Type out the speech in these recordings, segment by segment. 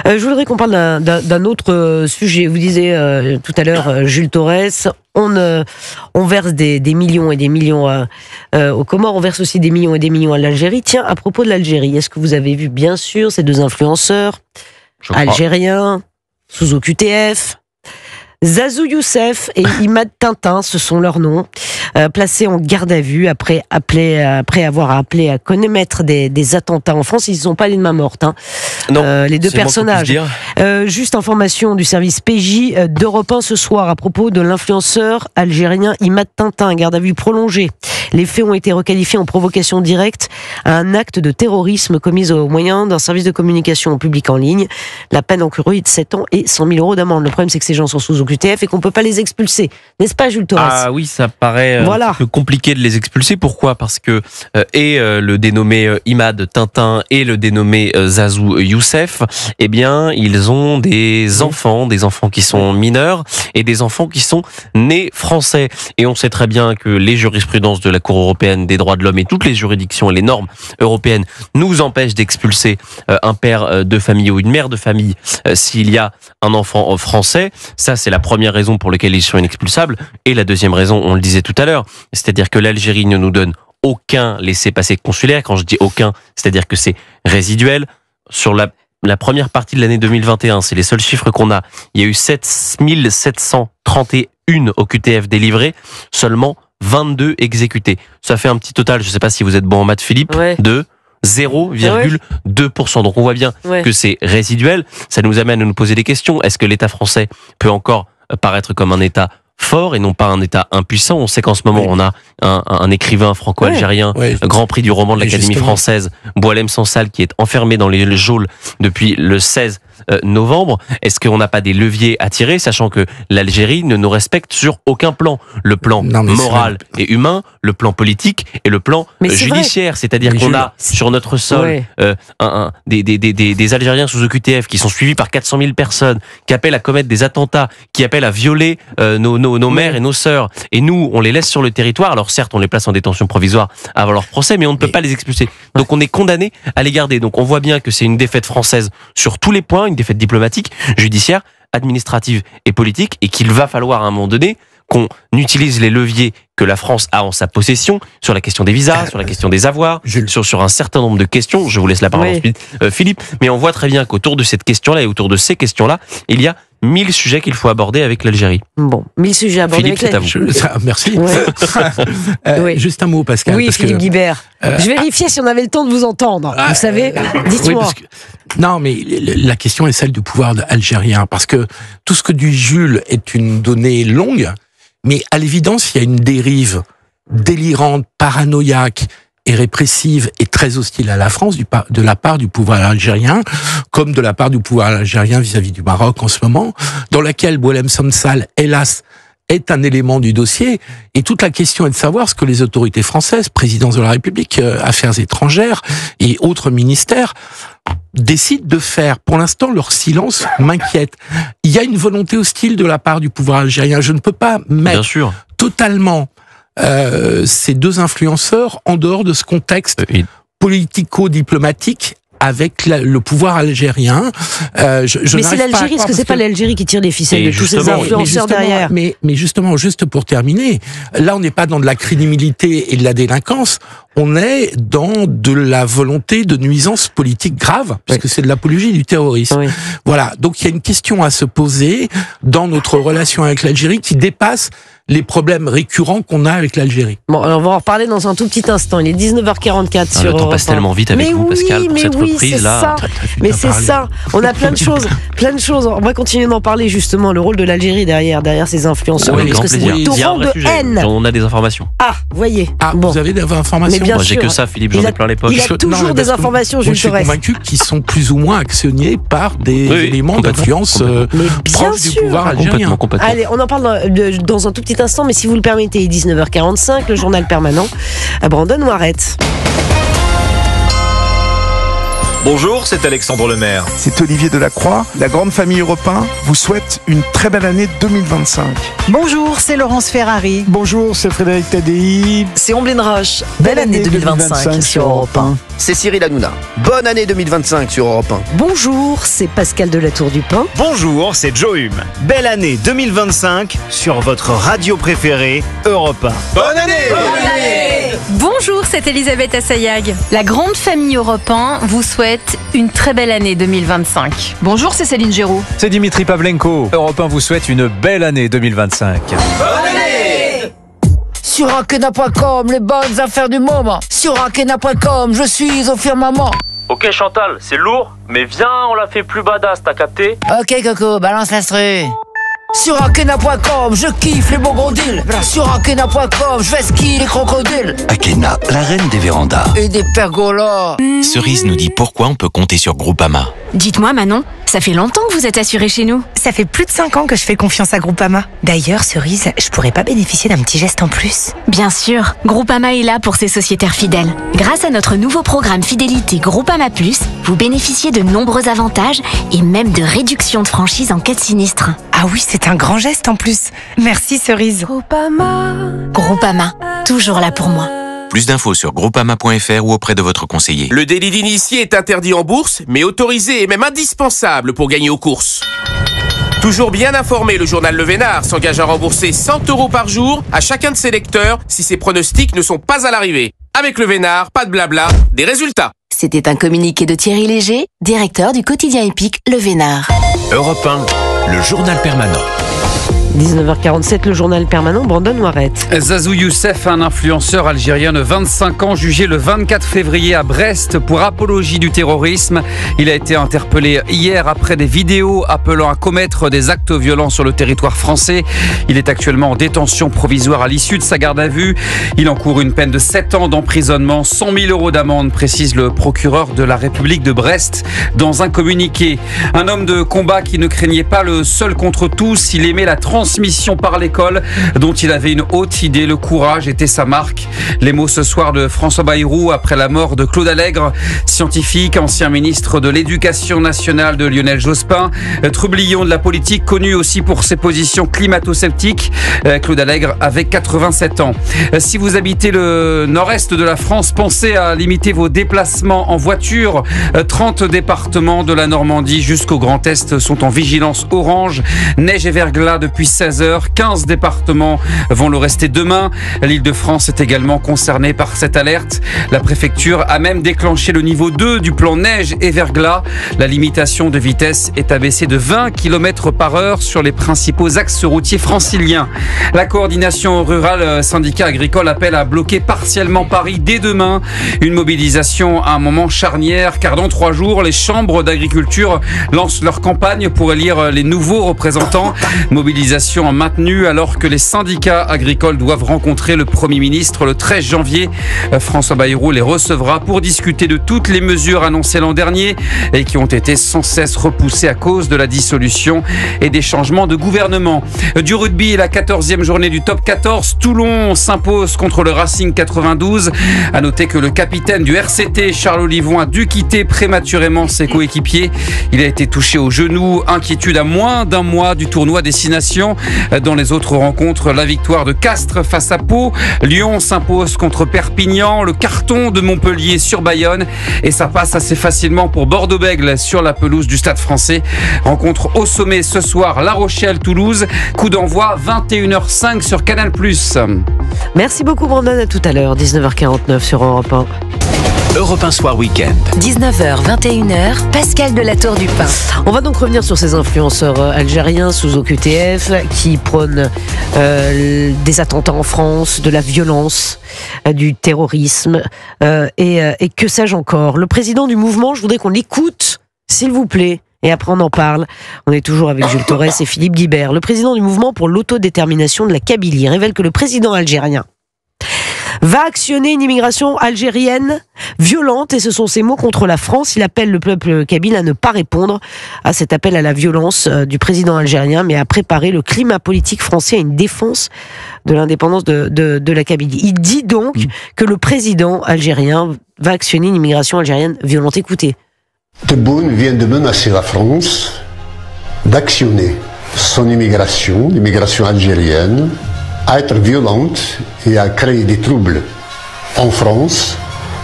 Je voudrais qu'on parle d'un autre sujet. Vous disiez tout à l'heure, Jules Torres, on verse des millions et des millions aux Comores, on verse aussi des millions et des millions à l'Algérie. Tiens, à propos de l'Algérie, est-ce que vous avez vu, bien sûr, ces deux influenceurs algériens, sous OQTF, Zazou Youssef et Imad Tintin, ce sont leurs noms, placés en garde à vue après avoir appelé à commettre des attentats en France. Ils ne sont pas les mains mortes. Non, les deux personnages. Juste information du service PJ d'Europe 1 ce soir à propos de l'influenceur algérien Imad Tintin, garde à vue prolongée. Les faits ont été requalifiés en provocation directe à un acte de terrorisme commis au moyen d'un service de communication public en ligne. La peine encourue est de 7 ans et 100 000 euros d'amende. Le problème, c'est que ces gens sont sous OQTF et qu'on ne peut pas les expulser. N'est-ce pas, Jules Torres ? Ah oui, ça paraît un peu compliqué de les expulser. Pourquoi ? Parce que le dénommé Imad Tintin et le dénommé Zazou Youssef, eh bien, ils ont des enfants qui sont mineurs et des enfants qui sont nés français. Et on sait très bien que les jurisprudences de la Cour européenne des droits de l'homme et toutes les juridictions et les normes européennes nous empêchent d'expulser un père de famille ou une mère de famille s'il y a un enfant français. Ça, c'est la première raison pour laquelle ils sont inexpulsables. Et la deuxième raison, on le disait tout à l'heure, c'est-à-dire que l'Algérie ne nous donne aucun laissez-passer consulaire. Quand je dis aucun, c'est-à-dire que c'est résiduel. Sur la première partie de l'année 2021, c'est les seuls chiffres qu'on a. Il y a eu 7731 OQTF délivrés, seulement 22 exécutés. Ça fait un petit total, je ne sais pas si vous êtes bon en maths, Philippe, de 0,2%. Donc on voit bien que c'est résiduel. Ça nous amène à nous poser des questions. Est-ce que l'État français peut encore paraître comme un État fort et non pas un État impuissant? On sait qu'en ce moment, on a un écrivain franco-algérien, grand prix du roman de l'Académie française, Boualem Sansal, qui est enfermé dans les geôles depuis le 16 novembre. Est-ce qu'on n'a pas des leviers à tirer, sachant que l'Algérie ne nous respecte sur aucun plan? Le plan moral et humain, le plan politique et le plan judiciaire. C'est-à-dire qu'on a sur notre sol des Algériens sous OQTF qui sont suivis par 400 000 personnes, qui appellent à commettre des attentats, qui appellent à violer nos mères et nos sœurs. Et nous, on les laisse sur le territoire. Alors certes, on les place en détention provisoire avant leur procès, mais on ne peut pas les expulser. Donc on est condamné à les garder. Donc on voit bien que c'est une défaite française sur tous les points, une défaite diplomatique, judiciaire, administrative et politique, et qu'il va falloir à un moment donné qu'on utilise les leviers que la France a en sa possession sur la question des visas, sur la question des avoirs, sur un certain nombre de questions. Je vous laisse la parole ensuite, Philippe. Mais on voit très bien qu'autour de cette question-là et autour de ces questions-là, il y a 1000 sujets qu'il faut aborder avec l'Algérie. Bon, 1000 sujets abordés Philippe, avec l'Algérie. Merci. Juste un mot, Pascal. Oui, Philippe Guibert. Je vérifiais si on avait le temps de vous entendre. Vous savez, dites-moi. Non, mais la question est celle du pouvoir algérien. Parce que tout ce que dit Jules est une donnée longue, mais à l'évidence, il y a une dérive délirante, paranoïaque et répressive et très hostile à la France de la part du pouvoir algérien, comme de la part du pouvoir algérien vis-à-vis du Maroc en ce moment, dans laquelle Boualem Sansal, hélas, est un élément du dossier. Et toute la question est de savoir ce que les autorités françaises, présidence de la République, affaires étrangères et autres ministères, décident de faire. Pour l'instant, leur silence m'inquiète. Il y a une volonté hostile de la part du pouvoir algérien. Je ne peux pas mettre totalement ces deux influenceurs en dehors de ce contexte politico-diplomatique avec le pouvoir algérien. Mais c'est l'Algérie, est-ce que c'est pas l'Algérie qui tire les ficelles de tous ces influenceurs derrière? Mais justement, juste pour terminer, là on n'est pas dans de la criminalité et de la délinquance, on est dans de la volonté de nuisance politique grave, puisque c'est de l'apologie du terrorisme. Voilà, donc il y a une question à se poser dans notre relation avec l'Algérie qui dépasse les problèmes récurrents qu'on a avec l'Algérie. Bon, alors on va en reparler dans un tout petit instant. Il est 19h44 sur le temps passe tellement vite avec vous, Pascal, pour cette reprise-là. Mais c'est ça. On a plein de choses. On va continuer d'en parler, justement, le rôle de l'Algérie derrière ces influenceurs. Parce que c'est un torrent de haine. On a des informations. Ah, voyez. Vous avez des informations? Bien Moi, j'ai que ça, Philippe, j'en ai plein les poches. Il a toujours des informations, Jules Torres. Je suis convaincu qu'ils sont plus ou moins actionnés par des éléments d'influence proches du pouvoir algérien. Allez, on en parle dans un tout petit instant, mais si vous le permettez, 19h45, le journal permanent à Brandon Moirette. Bonjour, c'est Alexandre Lemaire. C'est Olivier Delacroix. La grande famille Europe 1 vous souhaite une très belle année 2025. Bonjour, c'est Laurence Ferrari. Bonjour, c'est Frédéric Tadei. C'est Omblin Roche. Belle année 2025 sur Europe 1. C'est Cyril Hanouna. Bonne année 2025 sur Europe 1. Bonjour, c'est Pascal de la Tour du Pin. Bonjour, c'est Joe Hume. Belle année 2025 sur votre radio préférée, Europe 1. Bonne année! Bonne année! Bonjour, c'est Elisabeth Assayag. La grande famille Europe 1 vous souhaite une très belle année 2025. Bonjour, c'est Céline Géraud. C'est Dimitri Pavlenko. Europe 1 vous souhaite une belle année 2025. Bonne année! Sur Akena.com, les bonnes affaires du moment. Sur Akena.com, je suis au firmament. Ok Chantal, c'est lourd, mais viens, on la fait plus badass, t'as capté? Ok Coco, balance l'instru. Sur Akena.com, je kiffe les beaux gros deals. Sur Akena.com, je vais skier les crocodiles. Akena, la reine des vérandas. Et des pergolas. Cerise nous dit pourquoi on peut compter sur Groupama. Dites-moi Manon, ça fait longtemps que vous êtes assurée chez nous. Ça fait plus de 5 ans que je fais confiance à Groupama. D'ailleurs, Cerise, je pourrais pas bénéficier d'un petit geste en plus? Bien sûr, Groupama est là pour ses sociétaires fidèles. Grâce à notre nouveau programme fidélité Groupama Plus, vous bénéficiez de nombreux avantages et même de réductions de franchise en cas de sinistre. Ah oui, c'est un grand geste en plus. Merci Cerise. Groupama, toujours là pour moi. Plus d'infos sur groupama.fr ou auprès de votre conseiller. Le délit d'initié est interdit en bourse, mais autorisé et même indispensable pour gagner aux courses. Toujours bien informé, le journal Le Vénard s'engage à rembourser 100 € par jour à chacun de ses lecteurs si ses pronostics ne sont pas à l'arrivée. Avec Le Vénard, pas de blabla, des résultats. C'était un communiqué de Thierry Léger, directeur du quotidien épique Le Vénard. Europe 1, le journal permanent. 19h47, le journal permanent, Brandon Noiret. Zazou Youssef, un influenceur algérien de 25 ans, jugé le 24 février à Brest pour apologie du terrorisme. Il a été interpellé hier après des vidéos appelant à commettre des actes violents sur le territoire français. Il est actuellement en détention provisoire à l'issue de sa garde à vue. Il encourt une peine de 7 ans d'emprisonnement, 100 000 € d'amende, précise le procureur de la République de Brest dans un communiqué. Un homme de combat qui ne craignait pas le seul contre tous, il aimait la transmission par l'école dont il avait une haute idée, le courage était sa marque. Les mots ce soir de François Bayrou après la mort de Claude Allègre, scientifique, ancien ministre de l'Éducation nationale de Lionel Jospin, trublion de la politique, connu aussi pour ses positions climato-sceptiques. Claude Allègre avait 87 ans. Si vous habitez le nord-est de la France, pensez à limiter vos déplacements en voiture. 30 départements de la Normandie jusqu'au Grand Est sont en vigilance orange. Neige et verglas depuis 16h. 15 départements vont le rester demain. L'Île-de-France est également concernée par cette alerte. La préfecture a même déclenché le niveau 2 du plan neige et verglas. La limitation de vitesse est abaissée de 20 km/h sur les principaux axes routiers franciliens. La coordination rurale syndicat agricole appelle à bloquer partiellement Paris dès demain. Une mobilisation à un moment charnière car dans 3 jours, les chambres d'agriculture lancent leur campagne pour élire les nouveaux représentants. Mobilisation maintenue alors que les syndicats agricoles doivent rencontrer le Premier ministre le 13 janvier. François Bayrou les recevra pour discuter de toutes les mesures annoncées l'an dernier et qui ont été sans cesse repoussées à cause de la dissolution et des changements de gouvernement. Du rugby, la 14e journée du top 14, Toulon s'impose contre le Racing 92. À noter que le capitaine du RCT, Charles Olivon, a dû quitter prématurément ses coéquipiers. Il a été touché au genou, inquiétude à moins d'un mois du tournoi Destination. Dans les autres rencontres, la victoire de Castres face à Pau. Lyon s'impose contre Perpignan. Le carton de Montpellier sur Bayonne. Et ça passe assez facilement pour Bordeaux-Bègles sur la pelouse du Stade Français. Rencontre au sommet ce soir, La Rochelle-Toulouse. Coup d'envoi 21h05 sur Canal+. Merci beaucoup Brandon, à tout à l'heure, 19h49 sur Europe 1. Europe 1 Soir Week-end. 19h, 21h, Pascal de la Tour du Pin. On va donc revenir sur ces influenceurs algériens sous OQTF qui prônent des attentats en France, de la violence, du terrorisme et que sais-je encore. Le président du mouvement, je voudrais qu'on l'écoute, s'il vous plaît. Et après on en parle. On est toujours avec Jules Torres et Philippe Guibert. Le président du mouvement pour l'autodétermination de la Kabylie révèle que le président algérien va actionner une immigration algérienne violente, et ce sont ses mots contre la France. Il appelle le peuple kabyle à ne pas répondre à cet appel à la violence du président algérien, mais à préparer le climat politique français à une défense de l'indépendance de la Kabylie. Il dit donc que le président algérien va actionner une immigration algérienne violente. Écoutez, Tebboune vient de menacer la France d'actionner son immigration, l'immigration algérienne, à être violente et à créer des troubles en France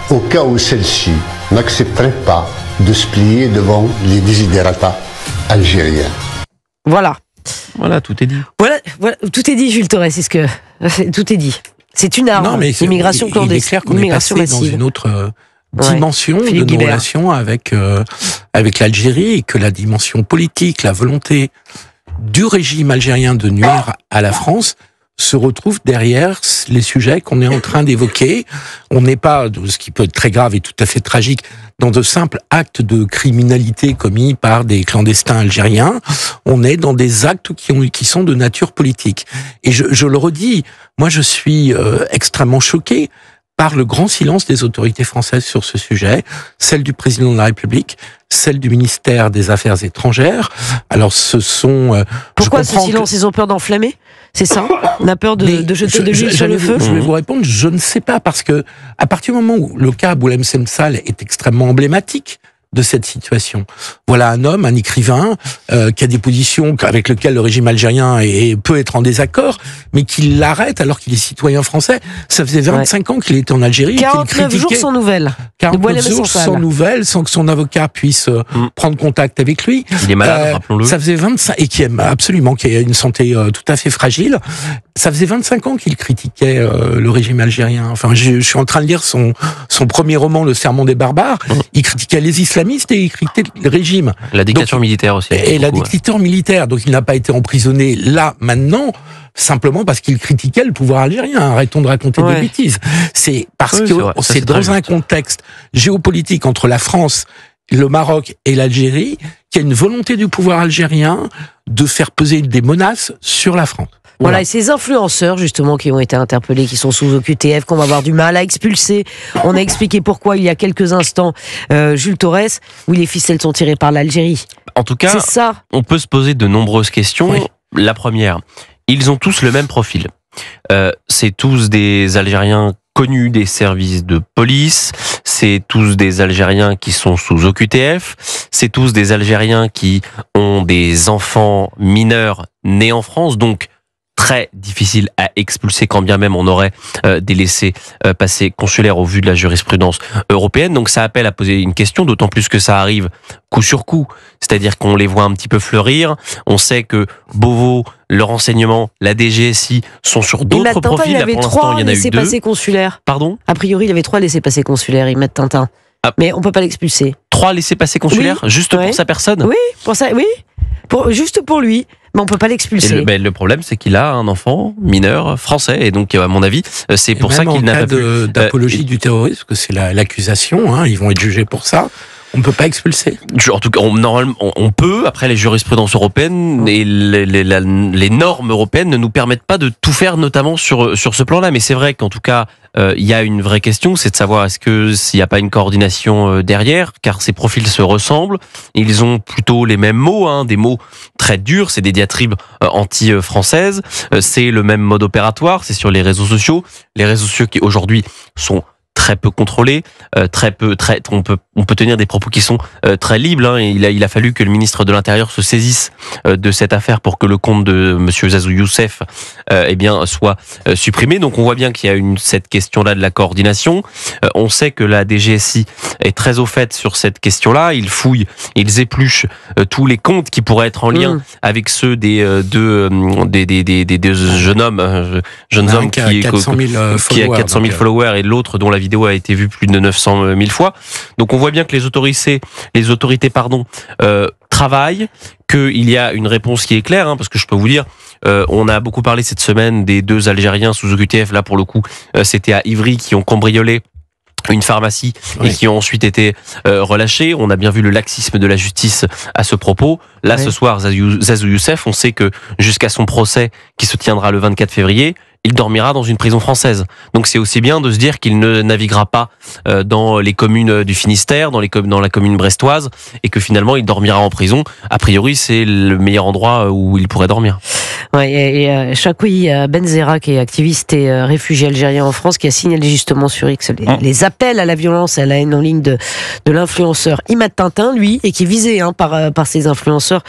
au cas où celle-ci n'accepterait pas de se plier devant les desiderata algériens. Voilà. Voilà, tout est dit. Voilà, tout est dit, Jules Torres. Tout est dit. C'est une arme. Non, mais l'immigration clandestine. Il est clair qu'on est passé dans une autre dimension de nos relations avec l'Algérie, et que la dimension politique, la volonté du régime algérien de nuire à la France se retrouve derrière les sujets qu'on est en train d'évoquer. On n'est pas, ce qui peut être très grave et tout à fait tragique, dans de simples actes de criminalité commis par des clandestins algériens. On est dans des actes qui sont de nature politique. Et je le redis, moi je suis extrêmement choqué par le grand silence des autorités françaises sur ce sujet, celle du président de la République, celle du ministère des Affaires étrangères. Alors ce sont... Pourquoi ce silence? Ils ont peur d'enflammer? C'est ça? On a peur de jeter de l'huile sur le feu? Je vais vous répondre, je ne sais pas, parce que à partir du moment où le cas Boualem Semsal est extrêmement emblématique de cette situation. Voilà un homme, un écrivain, qui a des positions avec lesquelles le régime algérien peut être en désaccord, mais qui l'arrête alors qu'il est citoyen français. Ça faisait 25 ans qu'il était en Algérie. 49 jours sans nouvelles. 49 jours sans nouvelles, sans que son avocat puisse prendre contact avec lui. Il est malade, rappelons-le. Ça faisait 25, et qui a une santé tout à fait fragile. Ça faisait 25 ans qu'il critiquait le régime algérien. Enfin, je suis en train de lire son premier roman, Le Sermon des barbares. Il critiquait les islamistes et il critiquait le régime. La dictature militaire aussi. Et la dictature militaire. Donc il n'a pas été emprisonné là, maintenant, simplement parce qu'il critiquait le pouvoir algérien. Arrêtons de raconter des bêtises. C'est parce que c'est dans un contexte géopolitique entre la France, le Maroc et l'Algérie qu'il y a une volonté du pouvoir algérien de faire peser des menaces sur la France. Voilà, et ces influenceurs, justement, qui ont été interpellés, qui sont sous OQTF, qu'on va avoir du mal à expulser. On a expliqué pourquoi il y a quelques instants, Jules Torres, où les ficelles sont tirées par l'Algérie. En tout cas, on peut se poser de nombreuses questions. Oui. La première, ils ont tous le même profil. C'est tous des Algériens connus des services de police, c'est tous des Algériens qui sont sous OQTF, c'est tous des Algériens qui ont des enfants mineurs nés en France, donc très difficile à expulser quand bien même on aurait des laissez-passer consulaires au vu de la jurisprudence européenne. Donc ça appelle à poser une question, d'autant plus que ça arrive coup sur coup. C'est-à-dire qu'on les voit un petit peu fleurir. On sait que Beauvau, le renseignement, la DGSI sont sur d'autres profils. Il avait 3 laissez-passer consulaires. Pardon ? A priori, il avait 3 laissez-passer consulaires, ils mettent Tintin. Ah. Mais on peut pas l'expulser. 3 laissez-passer consulaires, juste pour sa personne ? Oui, pour ça, oui. Juste pour lui. Mais on peut pas l'expulser. Le problème, c'est qu'il a un enfant mineur français, et donc, à mon avis, c'est pour ça qu'il n'a pas pu... d'apologie du terrorisme, que c'est l'accusation, hein, ils vont être jugés pour ça. On ne peut pas expulser. En tout cas, normalement, on peut. Après, les jurisprudences européennes et les normes européennes ne nous permettent pas de tout faire, notamment sur ce plan-là. Mais c'est vrai qu'en tout cas, il y a une vraie question, c'est de savoir s'il n'y a pas une coordination derrière, car ces profils se ressemblent. Ils ont plutôt les mêmes mots, hein, des mots très durs, c'est des diatribes anti-françaises. C'est le même mode opératoire, c'est sur les réseaux sociaux. Les réseaux sociaux qui aujourd'hui sont très peu contrôlés, on peut tenir des propos qui sont très libres. Hein. Il a fallu que le ministre de l'Intérieur se saisisse de cette affaire pour que le compte de Monsieur Zazou Youssef soit supprimé. Donc on voit bien qu'il y a cette question-là de la coordination. On sait que la DGSI est très au fait sur cette question-là. Ils fouillent, ils épluchent tous les comptes qui pourraient être en lien avec ceux des deux jeunes hommes qui a 400 000 followers et l'autre dont la vidéo a été vue plus de 900 000 fois. Donc on voit bien que les autorités travaillent, qu'il y a une réponse qui est claire, hein, parce que je peux vous dire, on a beaucoup parlé cette semaine des 2 Algériens sous OQTF, là pour le coup, c'était à Ivry, qui ont cambriolé une pharmacie et qui ont ensuite été relâchés. On a bien vu le laxisme de la justice à ce propos. Là, ce soir, Zazou Youssef, on sait que jusqu'à son procès qui se tiendra le 24 février, il dormira dans une prison française. Donc c'est aussi bien de se dire qu'il ne naviguera pas dans les communes du Finistère, dans la commune brestoise, et que finalement il dormira en prison. A priori, c'est le meilleur endroit où il pourrait dormir. Ouais, et Chakoui Benzera, qui est activiste et réfugié algérien en France, qui a signalé justement sur X les appels à la violence et à la haine en ligne de l'influenceur Imad Tintin, lui, et qui est visé par ces influenceurs,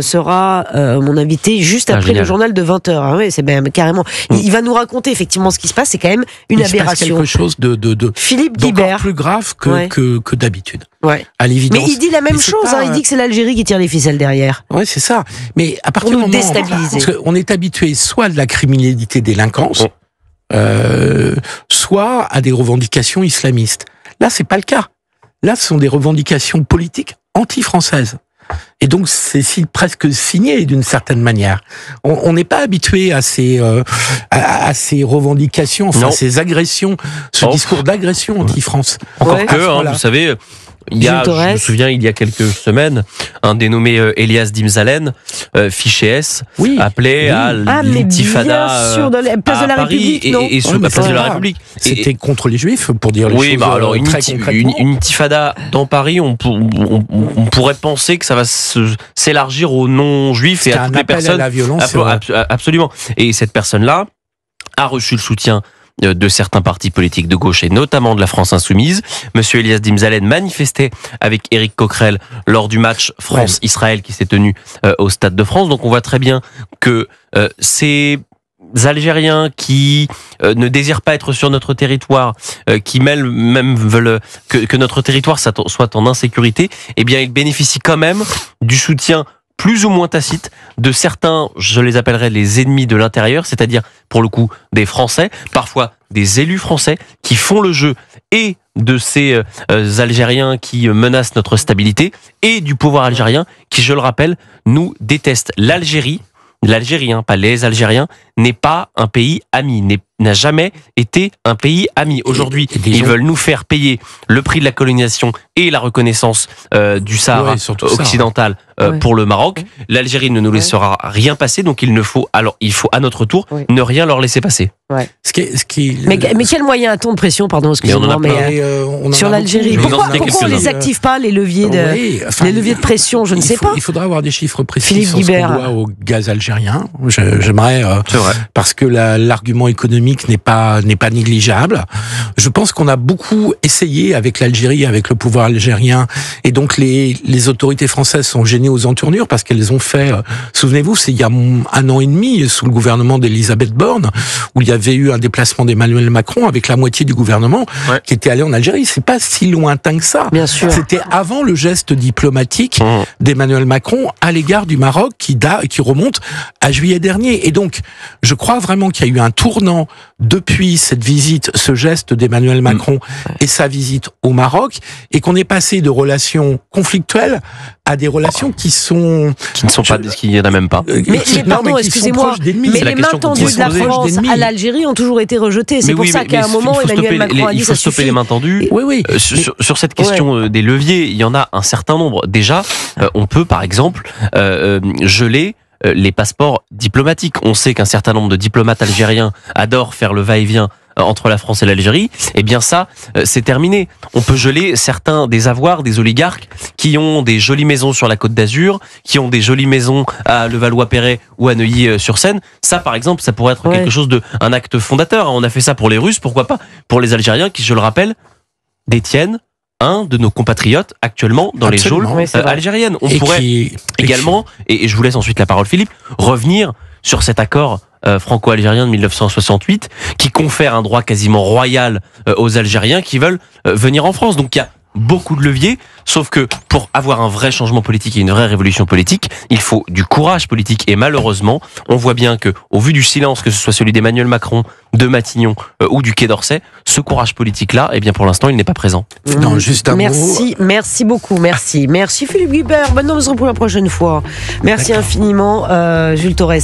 sera mon invité juste après le journal de 20h. Ah ouais, c'est même carrément. Il va nous raconter effectivement ce qui se passe. C'est quand même une aberration. Il se passe quelque chose de Philippe Guibert, plus grave que d'habitude. Ouais. À l'évidence. Mais il dit la même chose. Il dit que c'est l'Algérie qui tire les ficelles derrière. Ouais, c'est ça. Mais à partir du moment déstabiliser. Parce qu'on est habitué soit à de la criminalité délinquance, soit à des revendications islamistes. Là, c'est pas le cas. Là, ce sont des revendications politiques anti-françaises. Et donc, c'est presque signé d'une certaine manière. On n'est pas habitué à ces revendications, enfin, ces agressions, ce discours d'agression anti-France. Encore que, vous savez, je me souviens, il y a quelques semaines, un dénommé Elias Dimzalen, fiché S, appelait à l'intifada place de la Paris République, et sous la place de la République. C'était contre les Juifs, pour dire les choses alors très concrètement. Une intifada dans Paris, on pourrait penser que ça va s'élargir aux non-juifs et à toutes les personnes. À la violence, absolument. Et cette personne-là a reçu le soutien de certains partis politiques de gauche et notamment de la France Insoumise. Monsieur Elias Dimzalen manifestait avec Éric Coquerel lors du match France-Israël qui s'est tenu au Stade de France. Donc on voit très bien que ces Algériens qui ne désirent pas être sur notre territoire, qui même veulent que notre territoire soit en insécurité, eh bien ils bénéficient quand même du soutien plus ou moins tacite de certains, je les appellerais les ennemis de l'intérieur, c'est-à-dire pour le coup des Français, parfois des élus français qui font le jeu et de ces Algériens qui menacent notre stabilité et du pouvoir algérien qui, je le rappelle, nous déteste. L'Algérie, pas les Algériens, n'est pas un pays ami, n'a jamais été un pays ami. Aujourd'hui, ils veulent nous faire payer le prix de la colonisation et la reconnaissance du Sahara occidental pour le Maroc. L'Algérie ne nous laissera rien passer, donc il faut à notre tour ne rien leur laisser passer. Ouais. Mais quel moyen a-t-on de pression, excusez-moi, sur l'Algérie? Pourquoi on les active pas, les leviers de pression? Je ne sais pas. Il faudra avoir des chiffres précis Philippe sur ce qu'on doit au gaz algérien. J'aimerais, parce que l'argument économique n'est pas négligeable. Je pense qu'on a beaucoup essayé avec l'Algérie, avec le pouvoir algérien, et donc les autorités françaises sont gênées aux entournures parce qu'elles ont fait, souvenez-vous, c'est il y a 1 an et demi, sous le gouvernement d'Elisabeth Borne, où il y avait eu un déplacement d'Emmanuel Macron avec la moitié du gouvernement qui était allé en Algérie. C'est pas si lointain que ça. Bien sûr. C'était avant le geste diplomatique d'Emmanuel Macron à l'égard du Maroc qui remonte à juillet dernier. Et donc, je crois vraiment qu'il y a eu un tournant depuis cette visite, ce geste d'Emmanuel Macron et sa visite au Maroc, et qu'on est passé de relations conflictuelles à des relations qui ne sont pas, qu'il n'y en a même pas. Mais pardon, excusez-moi, mais les mains tendues de la France à l'Algérie ont toujours été rejetées. C'est pour ça qu'à un moment, Emmanuel Macron a dit ça suffit. Il faut stopper les mains tendues. Sur cette question des leviers, il y en a un certain nombre. Déjà, on peut par exemple geler les passeports diplomatiques. On sait qu'un certain nombre de diplomates algériens adorent faire le va-et-vient entre la France et l'Algérie. Eh bien ça, c'est terminé. On peut geler certains des avoirs des oligarques qui ont des jolies maisons sur la Côte d'Azur, qui ont des jolies maisons à Levallois-Perret ou à Neuilly-sur-Seine. Ça, par exemple, ça pourrait être quelque chose un acte fondateur. On a fait ça pour les Russes, pourquoi pas pour les Algériens qui, je le rappelle, détiennent un de nos compatriotes actuellement dans les geôles algériennes. On pourrait également, et je vous laisse ensuite la parole Philippe, revenir sur cet accord franco-algérien de 1968 qui confère un droit quasiment royal aux Algériens qui veulent venir en France. Donc il y a beaucoup de leviers, sauf que pour avoir un vrai changement politique et une vraie révolution politique, il faut du courage politique, et malheureusement, on voit bien que, au vu du silence, que ce soit celui d'Emmanuel Macron, de Matignon ou du Quai d'Orsay, ce courage politique-là, eh bien pour l'instant, il n'est pas présent. Non, juste un mot. Merci beaucoup, merci Philippe Guibert. Maintenant, on se retrouve la prochaine fois. Merci infiniment, Jules Torres.